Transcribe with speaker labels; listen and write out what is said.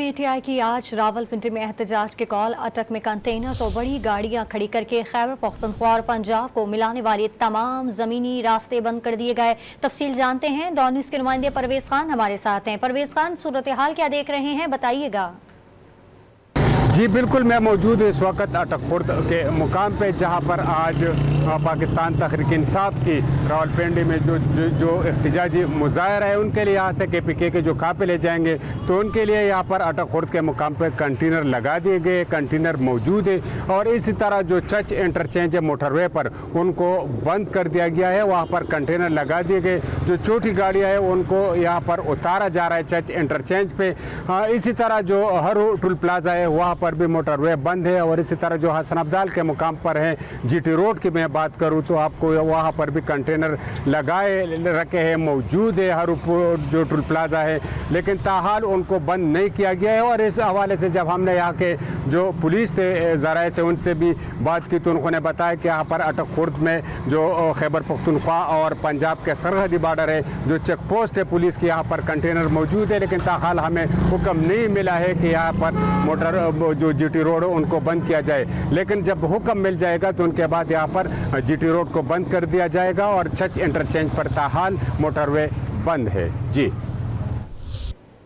Speaker 1: PTI की आज रावलपिंडी में एहतजाज के कॉल। अटक में कंटेनर्स और बड़ी गाड़ियां खड़ी करके खैबर पख्तूनख्वा और पंजाब को मिलाने वाले तमाम जमीनी रास्ते बंद कर दिए गए। तफसील जानते हैं, डॉन न्यूज़ के नुमाइंदे परवेज खान हमारे साथ हैं। परवेज खान, सूरत हाल क्या देख रहे हैं, बताइएगा।
Speaker 2: जी बिल्कुल, मैं मौजूद इस वक्त अटक खुर्द के मुकाम पे, जहाँ पर आज पाकिस्तान तहरीक इंसाफ की रावलपिंडी में जो एहतजाजी मुजाहरा है, उनके लिए यहाँ से KPK के जो काफिले जाएंगे तो उनके लिए यहाँ पर अटक खुर्द के मुकाम पे कंटेनर लगा दिए गए। कंटेनर मौजूद है और इसी तरह जो चर्च इंटरचेंज है मोटरवे पर, उनको बंद कर दिया गया है। वहाँ पर कंटेनर लगा दिए गए। जो छोटी गाड़ियाँ हैं उनको यहाँ पर उतारा जा रहा है चर्च इंटरचेंज पे। इसी तरह जो हरू टोल प्लाजा है वहाँ पर भी मोटरवे बंद है। और इसी तरह जो हसन अब्दाल के मुकाम पर है GT रोड की मैं बात करूँ तो आपको वहाँ पर भी कंटेनर लगाए रखे हैं, मौजूद है हरू जो टोल प्लाजा है, लेकिन ताहाल उनको बंद नहीं किया गया है। और इस हवाले से जब हमने यहाँ के जो पुलिस थे ज़राए से उनसे भी बात की तो उन्होंने बताया कि यहाँ पर अटक खुर्द में जो खैबर पख्तूनख्वा और पंजाब के सरहदी बॉर्डर है, जो चेक पोस्ट है पुलिस की, यहाँ पर कंटेनर मौजूद है, लेकिन ताहाल हमें हुक्म नहीं मिला है कि यहाँ पर मोटर जो GT रोड उनको बंद किया जाए। लेकिन जब हुक्म मिल जाएगा तो उनके बाद यहाँ पर GT रोड को बंद कर दिया जाएगा और चर्च इंटरचेंज पर ताहाल मोटरवे बंद है। जी।